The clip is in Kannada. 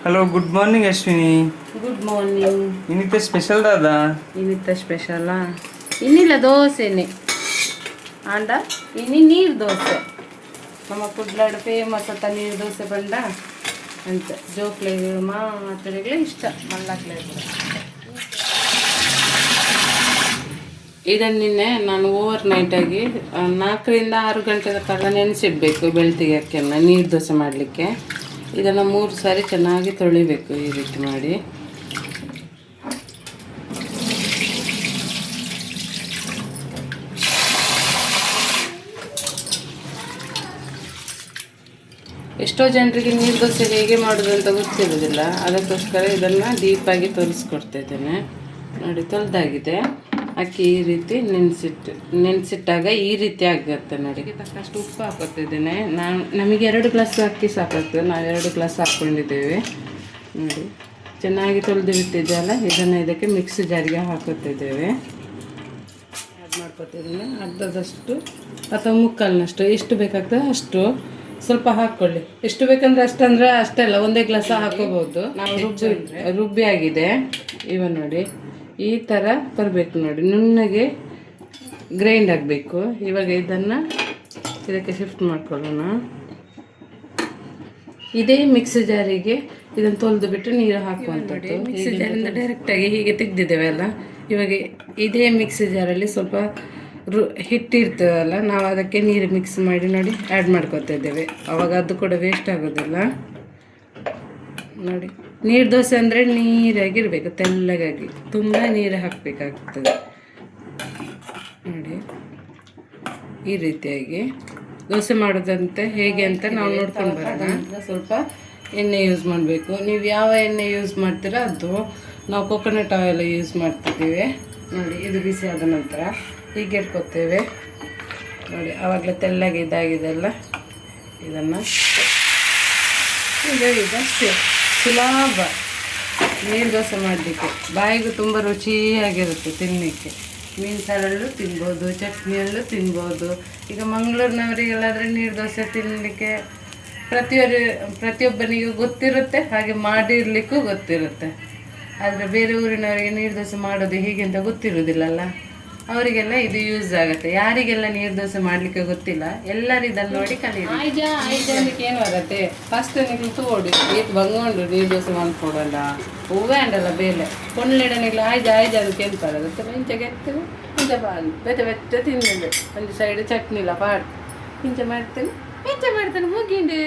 Hello, good morning Ashwini. Good morning. ಇನ್ನಿತ ಸ್ಪೆಷಲ್ ದಾದಾ? ಇನ್ನಿತ ಸ್ಪೆಷಲಾ? ಇನ್ನಿಲ್ಲ ದೋಸೆನೆ ಆಂಡ ಇನ್ನು ನೀರು ದೋಸೆ. ನಮ್ಮ ಕುಡ್ಲಾಡು ಫೇಮಸ್ ಅತ್ತ ನೀರು ದೋಸೆ ಬಂಡ ಅಂತ ಜೋಕ್ಲೆಗೆ ಮಾತ್ರೆಗಳೇ ಇಷ್ಟ ಮಲ್ಲಾಕ್ಲೆ. ಇದನ್ನು ನಿನ್ನೆ ನಾನು ಓವರ್ ನೈಟಾಗಿ 4ರಿಂದ 6 ಗಂಟೆಗಳ ಕಾಲ ನೆನೆಸಿಡಬೇಕು ಬೆಳ್ತಿಗೆ ಅಕ್ಕಿಯನ್ನು ನೀರು ದೋಸೆ ಮಾಡಲಿಕ್ಕೆ. ಇದನ್ನು 3 ಸಾರಿ ಚೆನ್ನಾಗಿ ತೊಳಿಬೇಕು ಈ ರೀತಿ ಮಾಡಿ. ಎಷ್ಟೋ ಜನರಿಗೆ ನೀರು ದೋಸೆ ಹೇಗೆ ಮಾಡೋದು ಅಂತ ಗೊತ್ತಿರೋದಿಲ್ಲ. ಅದಕ್ಕೋಸ್ಕರ ಇದನ್ನು ಡೀಪಾಗಿ ತೋರಿಸ್ಕೊಡ್ತಾ ಇದ್ದೇನೆ. ನೋಡಿ, ತೊಳೆದಾಗಿದೆ. ಅಕ್ಕಿ ಈ ರೀತಿ ನೆನೆಸಿಟ್ಟಾಗ ಈ ರೀತಿ ಆಗುತ್ತೆ. ನೋಡಿ, ತಕ್ಕಷ್ಟು ಉಪ್ಪು ಹಾಕೋತಿದ್ದೇನೆ. ನಮಗೆ 2 ಗ್ಲಾಸ್ ಅಕ್ಕಿ ಸಾಕಾಗ್ತದೆ. ನಾವು 2 ಗ್ಲಾಸ್ ಹಾಕ್ಕೊಂಡಿದ್ದೇವೆ. ನೋಡಿ, ಚೆನ್ನಾಗಿ ತೊಳೆದು ಬಿಟ್ಟಿದ್ದೆಲ್ಲ ಇದನ್ನು ಇದಕ್ಕೆ ಮಿಕ್ಸಿ ಜಾರಿಗೆ ಹಾಕೋತಿದ್ದೇವೆ. ಆ್ಯಡ್ ಮಾಡ್ಕೊತಿದ್ದೇನೆ. ಅರ್ಧದಷ್ಟು ಅಥವಾ ಮುಕ್ಕಾಲಿನಷ್ಟು ಎಷ್ಟು ಬೇಕಾಗ್ತದೆ ಅಷ್ಟು ಸ್ವಲ್ಪ ಹಾಕ್ಕೊಳ್ಳಿ. ಎಷ್ಟು ಬೇಕಂದ್ರೆ ಅಷ್ಟಂದ್ರೆ ಅಷ್ಟೆಲ್ಲ ಒಂದೇ ಗ್ಲಾಸ್ ಹಾಕೋಬಹುದು. ನಾವು ರುಬ್ಬಿ ಆಗಿದೆ. ಇವ ನೋಡಿ ಈ ಥರ ಬರಬೇಕು. ನೋಡಿ, ನುಣ್ಣಗೆ ಗ್ರೈಂಡ್ ಆಗಬೇಕು. ಇವಾಗ ಇದನ್ನು ಇದಕ್ಕೆ ಶಿಫ್ಟ್ ಮಾಡ್ಕೊಳ್ಳೋಣ. ಇದೇ ಮಿಕ್ಸಿ ಜಾರಿಗೆ ಇದನ್ನು ತೊಳೆದು ಬಿಟ್ಟು ನೀರು ಹಾಕುವಂಥದ್ದು. ಮಿಕ್ಸಿ ಜಾರಿಂದ ಡೈರೆಕ್ಟಾಗಿ ಹೀಗೆ ತೆಗೆದಿದ್ದೇವೆ ಅಲ್ಲ. ಇವಾಗ ಇದೇ ಮಿಕ್ಸಿ ಜಾರಲ್ಲಿ ಸ್ವಲ್ಪ ಹಿಟ್ಟಿರ್ತದಲ್ಲ, ನಾವು ಅದಕ್ಕೆ ನೀರು ಮಿಕ್ಸ್ ಮಾಡಿ ನೋಡಿ ಆ್ಯಡ್ ಮಾಡ್ಕೊತಾ ಇದ್ದೇವೆ. ಆವಾಗ ಅದು ಕೂಡ ವೇಸ್ಟ್ ಆಗೋದಿಲ್ಲ. ನೋಡಿ, ನೀರು ದೋಸೆ ಅಂದರೆ ನೀರಾಗಿರಬೇಕು, ತೆಳ್ಳಗಾಗಿ. ತುಂಬ ನೀರು ಹಾಕಬೇಕಾಗ್ತದೆ. ನೋಡಿ, ಈ ರೀತಿಯಾಗಿ ದೋಸೆ ಮಾಡೋದಂತೆ ಹೇಗೆ ಅಂತ ನಾವು ನೋಡ್ಕೊಂಡು ಬರೋಣ. ಸ್ವಲ್ಪ ಎಣ್ಣೆ ಯೂಸ್ ಮಾಡಬೇಕು. ನೀವು ಯಾವ ಎಣ್ಣೆ ಯೂಸ್ ಮಾಡ್ತೀರಾ ಅದು. ನಾವು ಕೊಕೊನಟ್ ಆಯಿಲ್ ಯೂಸ್ ಮಾಡ್ತಿದ್ದೀವಿ. ನೋಡಿ, ಇದು ಬಿಸಿ ಆದ ನಂತರ ಹೀಗೆ ಇಟ್ಕೊತೇವೆ. ನೋಡಿ, ಆವಾಗಲೇ ತೆಳ್ಳಗೆ ಇದಾಗಿದೆಲ್ಲ. ಇದನ್ನು ಇದಷ್ಟೇ ಸುಲಭ ನೀರು ದೋಸೆ ಮಾಡಲಿಕ್ಕೆ. ಬಾಯಿಗೂ ತುಂಬ ರುಚಿಯಾಗಿರುತ್ತೆ ತಿನ್ನಲಿಕ್ಕೆ. ಮೀನು ಸಾರಲ್ಲೂ ತಿನ್ಬೋದು, ಚಟ್ನಿಯಲ್ಲೂ ತಿನ್ಬೋದು. ಈಗ ಮಂಗಳೂರಿನವರಿಗೆಲ್ಲಾದರೆ ನೀರು ದೋಸೆ ತಿನ್ನಲಿಕ್ಕೆ ಪ್ರತಿಯೊಬ್ಬನಿಗೂ ಗೊತ್ತಿರುತ್ತೆ, ಹಾಗೆ ಮಾಡಿರಲಿಕ್ಕೂ ಗೊತ್ತಿರುತ್ತೆ. ಆದರೆ ಬೇರೆ ಊರಿನವರಿಗೆ ನೀರು ದೋಸೆ ಮಾಡೋದು ಹೀಗೆ ಅಂತ ಗೊತ್ತಿರೋದಿಲ್ಲಲ್ಲ. ಅವರಿಗೆಲ್ಲ ಇದು ಯೂಸ್ ಆಗುತ್ತೆ. ಯಾರಿಗೆಲ್ಲ ನೀರು ದೋಸೆ ಮಾಡಲಿಕ್ಕೆ ಗೊತ್ತಿಲ್ಲ ಎಲ್ಲರೂ ಇದನ್ನು ನೋಡಿ ಕಲೀರಿ. ಆಯ್ಜಾನಿಗೆ ಏನು ಬರುತ್ತೆ, ಫಸ್ಟ್ ನೀವು ತೋಡಿ ಏತು ಬಂಗೊಂಡು ನೀರು ದೋಸೆ ಮಾಡ್ಕೊಡಲ್ಲ. ಹೂವೇ ಅಂಡಲ್ಲ ಬೇಲೆ ಕೊಂಡ್ಲೆಡನಿಲ್ಲ. ಆಯ್ಜಾನಕ್ಕೆ ಏನು ಬರುತ್ತೆ. ಇಂಚಗೆ ಎತ್ತೇವೆ, ಇಂಚ ಬಾಲ್ ಬೆತ್ತ ತಿನ್ನೋದು. ಒಂದು ಸೈಡ್ ಚಟ್ನಿ ಇಲ್ಲ ಪಾಡು ಇಂಚ ಮಾಡ್ತೇನೆ ಮುಗಿಂಡು.